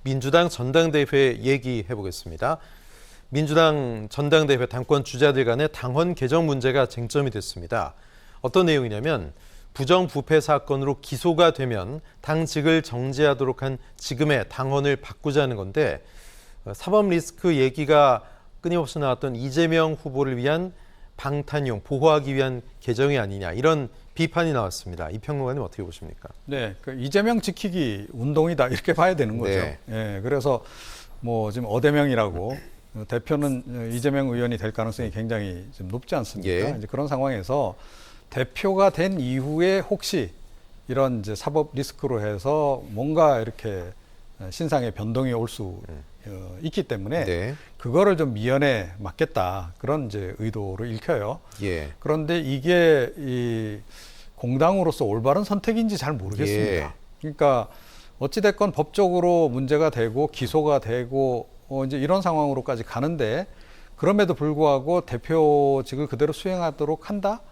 민주당 전당대회 얘기해 보겠습니다. 민주당 전당대회 당권 주자들 간의 당헌 개정 문제가 쟁점이 됐습니다. 어떤 내용이냐면 부정부패 사건으로 기소가 되면 당직을 정지하도록 한 지금의 당헌을 바꾸자는 건데 사법 리스크 얘기가 끊임없이 나왔던 이재명 후보를 위한 방탄용, 보호하기 위한 개정이 아니냐 이런 비판이 나왔습니다. 이 평론가님 어떻게 보십니까? 네, 그 이재명 지키기 운동이다 이렇게 봐야 되는 거죠. 네. 예, 그래서 뭐 지금 어대명이라고 대표는 이재명 의원이 될 가능성이 굉장히 좀 높지 않습니까? 예. 이제 그런 상황에서 대표가 된 이후에 혹시 이런 이제 사법 리스크로 해서 뭔가 이렇게 신상의 변동이 올 수 있기 때문에 네. 그거를 좀 미연에 막겠다 그런 이제 의도로 읽혀요. 예. 그런데 이게 이 공당으로서 올바른 선택인지 잘 모르겠습니다. 예. 그러니까 어찌됐건 법적으로 문제가 되고 기소가 되고 이제 이런 상황으로까지 가는데 그럼에도 불구하고 대표직을 그대로 수행하도록 한다?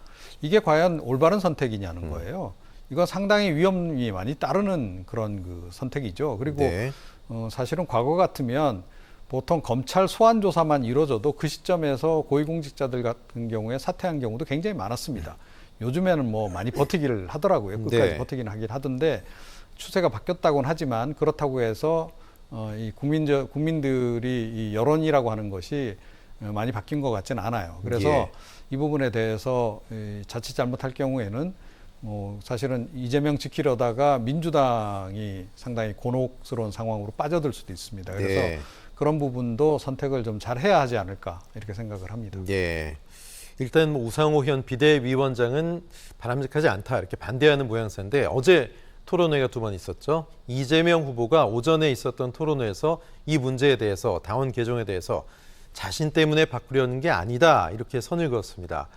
이게 과연 올바른 선택이냐는 거예요. 이건 상당히 위험이 많이 따르는 그런 그 선택이죠. 그리고 네. 사실은 과거 같으면 보통 검찰 소환 조사만 이루어져도 그 시점에서 고위공직자들 같은 경우에 사퇴한 경우도 굉장히 많았습니다. 요즘에는 뭐 많이 버티기를 하더라고요. 끝까지 네. 버티긴 하긴 하던데 추세가 바뀌었다고는 하지만 그렇다고 해서 이 국민들이 이 여론이라고 하는 것이 많이 바뀐 것 같지는 않아요. 그래서 예. 이 부분에 대해서 자칫 잘못할 경우에는 사실은 이재명 지키려다가 민주당이 상당히 곤혹스러운 상황으로 빠져들 수도 있습니다. 그래서 네. 그런 부분도 선택을 좀 잘 해야 하지 않을까 이렇게 생각을 합니다. 예. 일단 뭐 우상호 현 비대위원장은 바람직하지 않다 이렇게 반대하는 모양새인데 어제 토론회가 2번 있었죠. 이재명 후보가 오전에 있었던 토론회에서 이 문제에 대해서 당원 개정에 대해서 자신 때문에 바꾸려는 게 아니다 이렇게 선을 그었습니다.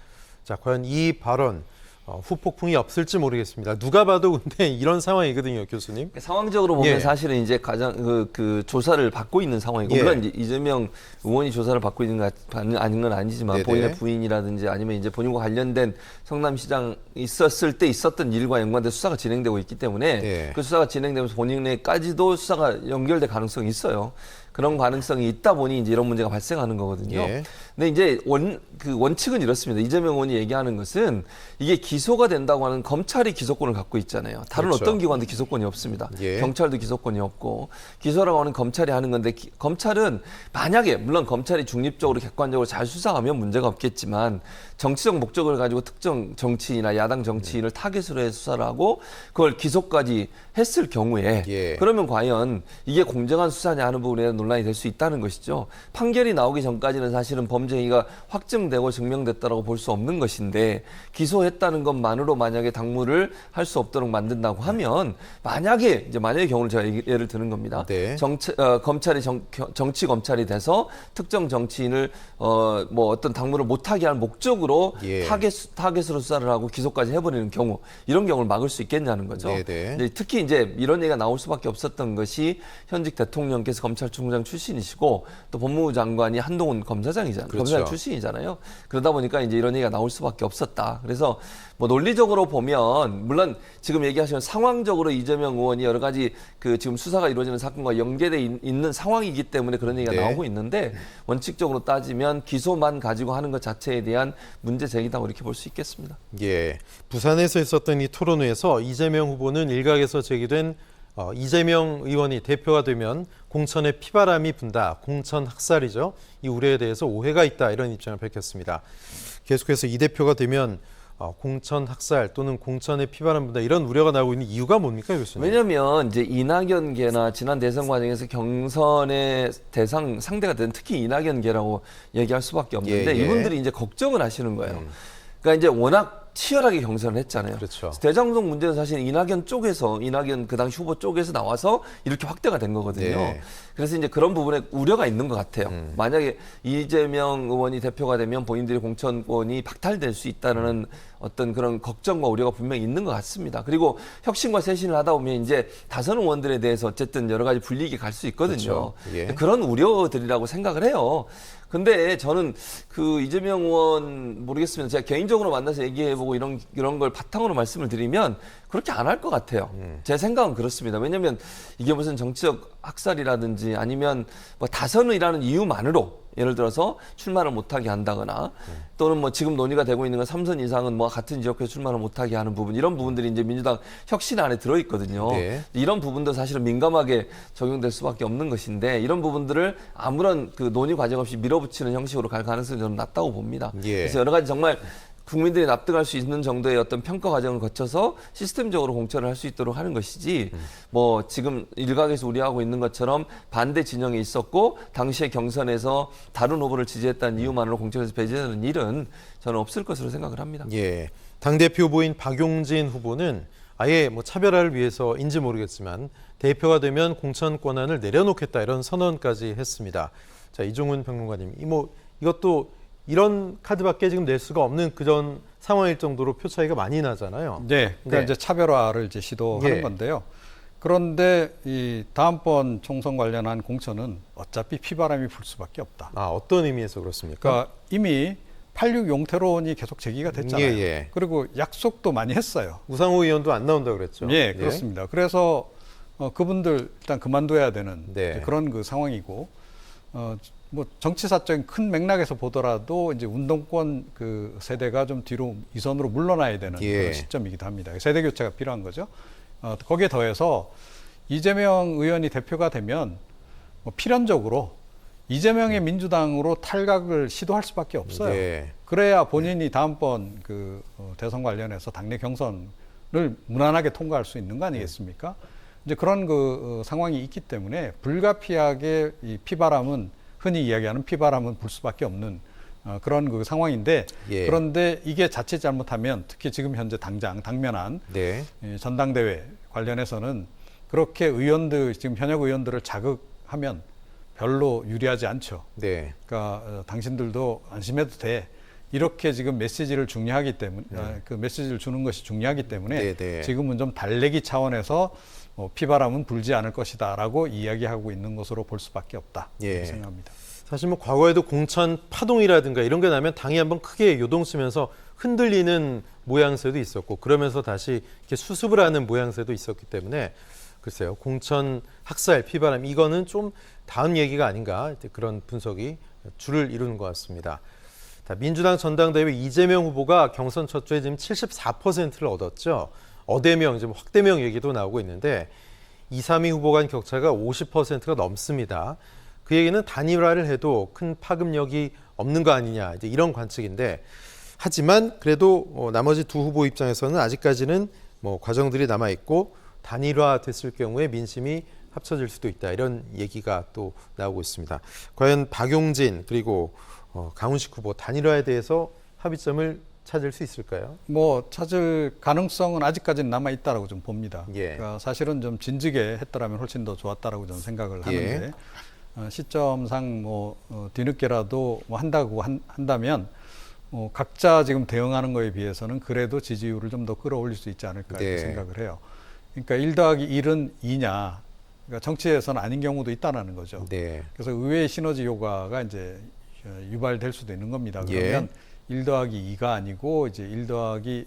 자, 과연 이 발언 후폭풍이 없을지 모르겠습니다. 누가 봐도 근데 이런 상황이거든요, 교수님. 상황적으로 보면 예. 사실은 이제 가장 그 조사를 받고 있는 상황이고 예. 물론 이제 이재명 의원이 조사를 받고 있는 거 아닌 건 아니지만 네네. 본인의 부인이라든지 아니면 이제 본인과 관련된 성남시장 있었을 때 있었던 일과 연관된 수사가 진행되고 있기 때문에 예. 그 수사가 진행되면서 본인에까지도 수사가 연결될 가능성이 있어요. 그런 가능성이 있다 보니 이제 이런 문제가 발생하는 거거든요. 예. 근데 이제 원칙은 이렇습니다. 이재명 의원이 얘기하는 것은 이게 기소가 된다고 하는 검찰이 기소권을 갖고 있잖아요. 다른 그렇죠. 어떤 기관도 기소권이 없습니다. 예. 경찰도 기소권이 없고 기소라고 하는 검찰이 하는 건데 검찰은 만약에 물론 검찰이 중립적으로 객관적으로 잘 수사하면 문제가 없겠지만 정치적 목적을 가지고 특정 정치인이나 야당 정치인을 타겟으로 해서 수사를 하고 그걸 기소까지 했을 경우에 예. 그러면 과연 이게 공정한 수사냐 하는 부분에 대한 논란이 될 수 있다는 것이죠. 판결이 나오기 전까지는 사실은 범죄 행위가 확증되고 증명됐다라고 볼 수 없는 것인데 기소했다는 것만으로 만약에 당무를 할 수 없도록 만든다고 하면 만약에 경우를 제가 예를 드는 겁니다. 네. 검찰이 정치 검찰이 돼서 특정 정치인을 뭐 어떤 당무를 못하게 할 목적으로 예. 타겟으로 수사를 하고 기소까지 해버리는 경우 이런 경우를 막을 수 있겠냐는 거죠. 네네. 이제 특히 이제 이런 얘기가 나올 수밖에 없었던 것이 현직 대통령께서 검찰총장 출신이시고 또 법무부 장관이 한동훈 검사장이잖아요. 그렇죠. 검사장 출신이잖아요. 그러다 보니까 이제 이런 얘기가 나올 수밖에 없었다. 그래서 뭐 논리적으로 보면 물론 지금 얘기하시는 상황적으로 이재명 의원이 여러 가지 그 지금 수사가 이루어지는 사건과 연계돼 있는 상황이기 때문에 그런 얘기가 네. 나오고 있는데 원칙적으로 따지면 기소만 가지고 하는 것 자체에 대한 문제 제기다고 이렇게 볼 수 있겠습니다. 예. 부산에서 있었던 이 토론회에서 이재명 후보는 일각에서 제기된 이재명 의원이 대표가 되면 공천에 피바람이 분다. 공천 학살이죠. 이 우려에 대해서 오해가 있다. 이런 입장을 밝혔습니다. 계속해서 이 대표가 되면 공천 학살 또는 공천에 피바람 분다. 이런 우려가 나오고 있는 이유가 뭡니까, 교수님? 왜냐하면 이제 이낙연계나 지난 대선 과정에서 경선의 상대가 된 특히 이낙연계라고 얘기할 수밖에 없는데 예, 예. 이분들이 이제 걱정을 하시는 거예요. 그러니까 이제 워낙 치열하게 경선을 했잖아요. 그렇죠. 대장동 문제는 사실 이낙연 그 당시 후보 쪽에서 나와서 이렇게 확대가 된 거거든요. 네. 그래서 이제 그런 부분에 우려가 있는 것 같아요. 만약에 이재명 의원이 대표가 되면 본인들의 공천권이 박탈될 수 있다는 어떤 그런 걱정과 우려가 분명히 있는 것 같습니다. 그리고 혁신과 쇄신을 하다 보면 이제 다선 의원들에 대해서 어쨌든 여러 가지 불리익이 갈 수 있거든요. 그렇죠. 예. 그런 우려들이라고 생각을 해요. 근데 저는 그 이재명 의원 모르겠습니다. 제가 개인적으로 만나서 얘기해보고 이런 걸 바탕으로 말씀을 드리면 그렇게 안 할 것 같아요. 제 생각은 그렇습니다. 왜냐하면 이게 무슨 정치적 학살이라든지 아니면 뭐 다선이라는 이유만으로 예를 들어서 출마를 못하게 한다거나 또는 뭐 지금 논의가 되고 있는 건 3선 이상은 뭐 같은 지역구에 출마를 못하게 하는 부분 이런 부분들이 이제 민주당 혁신 안에 들어있거든요. 네. 이런 부분도 사실은 민감하게 적용될 수밖에 없는 것인데 이런 부분들을 아무런 그 논의 과정 없이 밀어붙이는 형식으로 갈 가능성이 저는 낮다고 봅니다. 예. 그래서 여러 가지 정말 국민들이 납득할 수 있는 정도의 어떤 평가 과정을 거쳐서 시스템적으로 공천을 할 수 있도록 하는 것이지 뭐 지금 일각에서 우려하고 있는 것처럼 반대 진영이 있었고 당시의 경선에서 다른 후보를 지지했다는 이유만으로 공천에서 배제되는 일은 저는 없을 것으로 생각을 합니다. 예. 당대표 후보인 박용진 후보는 아예 뭐 차별화를 위해서인지 모르겠지만 대표가 되면 공천 권한을 내려놓겠다 이런 선언까지 했습니다. 자, 이종훈 평론가님, 이것도 이런 카드밖에 지금 낼 수가 없는 그런 상황일 정도로 표 차이가 많이 나잖아요. 네, 그러니까 네. 이제 차별화를 이제 시도하는 예. 건데요. 그런데 이 다음번 총선 관련한 공천은 어차피 피바람이 불 수밖에 없다. 아, 어떤 의미에서 그렇습니까? 그러니까 이미 86 용태론이 계속 제기가 됐잖아요. 예, 예. 그리고 약속도 많이 했어요. 우상호 의원도 안 나온다고 그랬죠. 예, 그렇습니다. 그래서 그분들 일단 그만둬야 되는 네. 이제 그런 그 상황이고, 뭐 정치사적인 큰 맥락에서 보더라도 이제 운동권 그 세대가 좀 뒤로 이선으로 물러나야 되는 예. 그런 시점이기도 합니다. 세대 교체가 필요한 거죠. 거기에 더해서 이재명 의원이 대표가 되면 뭐 필연적으로 이재명의 민주당으로 탈각을 시도할 수밖에 없어요. 네. 그래야 본인이 다음번 그 대선 관련해서 당내 경선을 무난하게 통과할 수 있는 거 아니겠습니까? 이제 그런 그 상황이 있기 때문에 불가피하게 이 피바람은 흔히 이야기하는 피바람은 불 수밖에 없는 그런 그 상황인데 예. 그런데 이게 자칫 잘못하면 특히 지금 현재 당면한 네. 이 전당대회 관련해서는 그렇게 의원들 지금 현역 의원들을 자극하면 별로 유리하지 않죠. 네. 그러니까 당신들도 안심해도 돼. 이렇게 지금 메시지를 중요하기 때문에 그 메시지를 주는 것이 중요하기 때문에 네. 지금은 좀 달래기 차원에서 피바람은 불지 않을 것이다라고 이야기하고 있는 것으로 볼 수밖에 없다. 예. 이렇게 생각합니다. 사실 뭐 과거에도 공천 파동이라든가 이런 게 나면 당이 한번 크게 요동치면서 흔들리는 모양새도 있었고 그러면서 다시 이렇게 수습을 하는 모양새도 있었기 때문에 글쎄요, 공천 학살 피바람 이거는 좀 다음 얘기가 아닌가 그런 분석이 줄을 이루는 것 같습니다. 민주당 전당대회 이재명 후보가 경선 첫 주에 지금 74%를 얻었죠. 어대명, 지금 확대명 얘기도 나오고 있는데 2, 3위 후보 간 격차가 50%가 넘습니다. 그 얘기는 단일화를 해도 큰 파급력이 없는 거 아니냐 이제 이런 관측인데 하지만 그래도 나머지 두 후보 입장에서는 아직까지는 뭐 과정들이 남아 있고 단일화 됐을 경우에 민심이 합쳐질 수도 있다 이런 얘기가 또 나오고 있습니다. 과연 박용진 그리고 강훈식 후보 단일화에 대해서 합의점을 찾을 수 있을까요? 뭐 찾을 가능성은 아직까지는 남아 있다라고 좀 봅니다. 예. 그러니까 사실은 좀 진즉에 했더라면 훨씬 더 좋았다라고 저는 생각을 하는데 시점상 뭐 뒤늦게라도 뭐 한다면 각자 지금 대응하는 거에 비해서는 그래도 지지율을 좀 더 끌어올릴 수 있지 않을까 이렇게 네. 생각을 해요. 그러니까 1 더하기 1은 2냐? 그러니까 정치에서는 아닌 경우도 있다라는 거죠. 네. 그래서 의외의 시너지 효과가 이제 유발될 수도 있는 겁니다. 그러면 1 더하기 2가 아니고 이제 1 더하기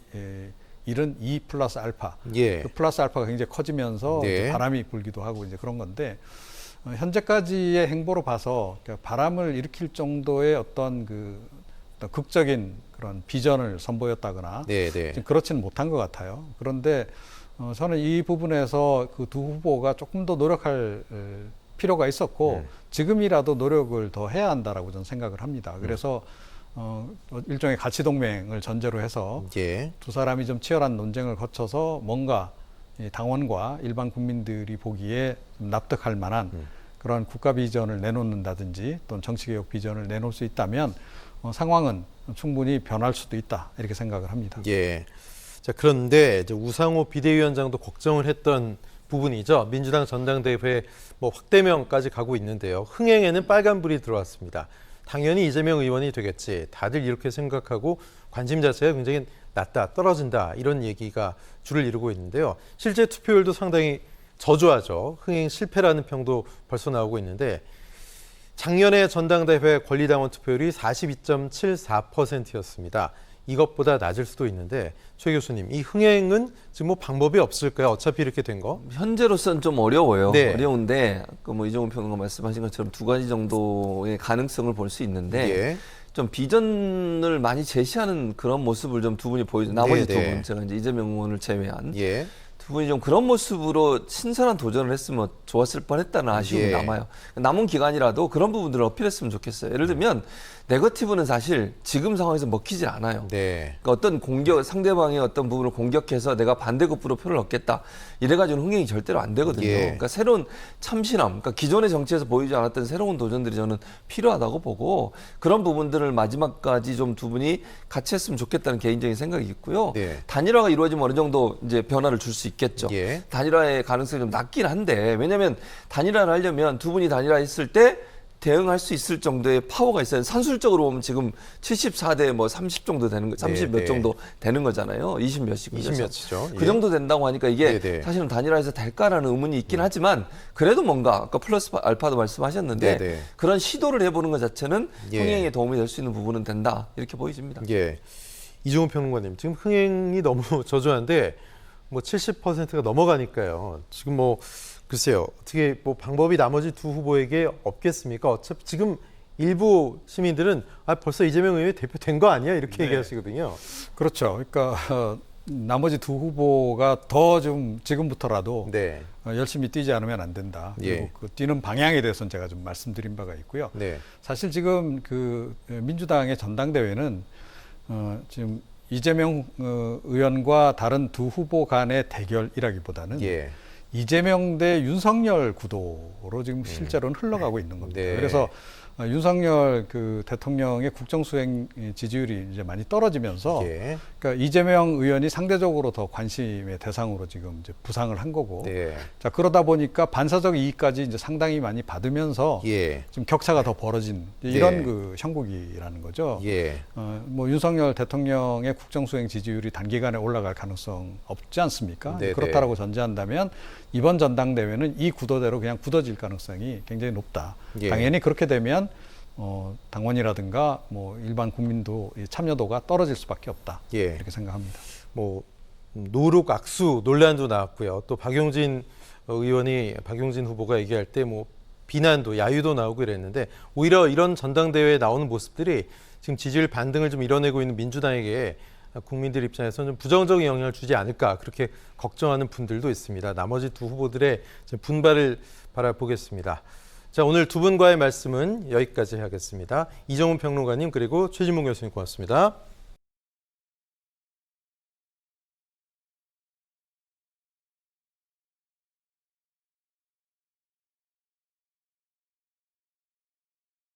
1은 2 플러스 알파. 예. 그 플러스 알파가 굉장히 커지면서 네. 이제 바람이 불기도 하고 이제 그런 건데 현재까지의 행보로 봐서 그러니까 바람을 일으킬 정도의 어떤 극적인 그런 비전을 선보였다거나 네, 네. 지금 그렇지는 못한 것 같아요. 그런데 저는 이 부분에서 그 두 후보가 조금 더 노력할 필요가 있었고 지금이라도 노력을 더 해야 한다라고 저는 생각을 합니다. 그래서 일종의 가치 동맹을 전제로 해서 예. 두 사람이 좀 치열한 논쟁을 거쳐서 뭔가 이 당원과 일반 국민들이 보기에 좀 납득할 만한 그런 국가 비전을 내놓는다든지 또는 정치개혁 비전을 내놓을 수 있다면 상황은 충분히 변할 수도 있다 이렇게 생각을 합니다. 예. 자, 그런데 이제 우상호 비대위원장도 걱정을 했던 부분이죠. 민주당 전당대회 뭐 확대명까지 가고 있는데요. 흥행에는 빨간불이 들어왔습니다. 당연히 이재명 의원이 되겠지. 다들 이렇게 생각하고 관심 자체가 굉장히 낮다, 떨어진다 이런 얘기가 줄을 이루고 있는데요. 실제 투표율도 상당히 저조하죠. 흥행 실패라는 평도 벌써 나오고 있는데 작년에 전당대회 권리당원 투표율이 42.74%였습니다. 이것보다 낮을 수도 있는데 최 교수님, 이 흥행은 지금 뭐 방법이 없을까요? 어차피 이렇게 된 거. 현재로서는 좀 어려워요. 네. 어려운데 뭐 이종훈 평론가 말씀하신 것처럼 두 가지 정도의 가능성을 볼 수 있는데 예. 좀 비전을 많이 제시하는 그런 모습을 좀 두 분이 보여줘. 나머지 네, 두 네. 분, 제가 이제 이재명 의원을 제외한 예. 두 분이 좀 그런 모습으로 신선한 도전을 했으면 좋았을 뻔했다는 아쉬움이 예. 남아요. 남은 기간이라도 그런 부분들을 어필했으면 좋겠어요. 예를 들면 네거티브는 사실 지금 상황에서 먹히질 않아요. 네. 그러니까 어떤 공격, 상대방의 어떤 부분을 공격해서 내가 반대급부로 표를 얻겠다. 이래가지고는 흥행이 절대로 안 되거든요. 예. 그러니까 새로운 참신함, 그러니까 기존의 정치에서 보이지 않았던 새로운 도전들이 저는 필요하다고 보고 그런 부분들을 마지막까지 좀 두 분이 같이 했으면 좋겠다는 개인적인 생각이 있고요. 네. 단일화가 이루어지면 어느 정도 이제 변화를 줄 수 있겠죠. 예. 단일화의 가능성이 좀 낮긴 한데 왜냐하면 단일화를 하려면 두 분이 단일화했을 때 대응할 수 있을 정도의 파워가 있어요. 산술적으로 보면 지금 74대 뭐 30 정도 되는 거, 30 몇 네. 정도 되는 거잖아요. 20 몇이고. 20 몇이죠. 그 예. 정도 된다고 하니까 이게 네, 네. 사실은 단일화해서 될까라는 의문이 있긴 하지만 그래도 뭔가 아까 플러스 알파도 말씀하셨는데 네, 네. 그런 시도를 해보는 것 자체는 예. 흥행에 도움이 될 수 있는 부분은 된다. 이렇게 보여집니다. 예. 이종훈 평론가님, 지금 흥행이 너무 저조한데 뭐 70%가 넘어가니까요. 지금 뭐 글쎄요, 어떻게 뭐 방법이 나머지 두 후보에게 없겠습니까? 어차피 지금 일부 시민들은 벌써 이재명 의원이 대표된 거 아니야? 이렇게 네. 얘기하시거든요. 그렇죠. 그러니까 나머지 두 후보가 더 좀 지금부터라도 네. 열심히 뛰지 않으면 안 된다. 그리고 예. 그 뛰는 방향에 대해서는 제가 좀 말씀드린 바가 있고요. 네. 사실 지금 그 민주당의 전당대회는 지금 이재명 의원과 다른 두 후보 간의 대결이라기보다는 예. 이재명 대 윤석열 구도로 지금 실제로는 흘러가고 있는 겁니다. 네. 그래서 윤석열 그 대통령의 국정수행 지지율이 이제 많이 떨어지면서 예. 그러니까 이재명 의원이 상대적으로 더 관심의 대상으로 지금 이제 부상을 한 거고. 네. 자, 그러다 보니까 반사적 이익까지 이제 상당히 많이 받으면서 예. 지금 격차가 더 벌어진 이런 네. 그 형국이라는 거죠. 예. 뭐 윤석열 대통령의 국정수행 지지율이 단기간에 올라갈 가능성 없지 않습니까? 네, 그렇다라고 전제한다면 이번 전당대회는 이 구도대로 그냥 굳어질 가능성이 굉장히 높다. 예. 당연히 그렇게 되면 당원이라든가 뭐 일반 국민도 이 참여도가 떨어질 수밖에 없다. 예. 이렇게 생각합니다. 뭐 노룩 악수 논란도 나왔고요. 또 박용진 후보가 얘기할 때 뭐 비난도 야유도 나오고 이랬는데 오히려 이런 전당대회에 나오는 모습들이 지금 지지율 반등을 좀 이뤄내고 있는 민주당에게 국민들 입장에서는 좀 부정적인 영향을 주지 않을까 그렇게 걱정하는 분들도 있습니다. 나머지 두 후보들의 분발을 바라보겠습니다. 자, 오늘 두 분과의 말씀은 여기까지 하겠습니다. 이종훈 평론가님 그리고 최진봉 교수님 고맙습니다.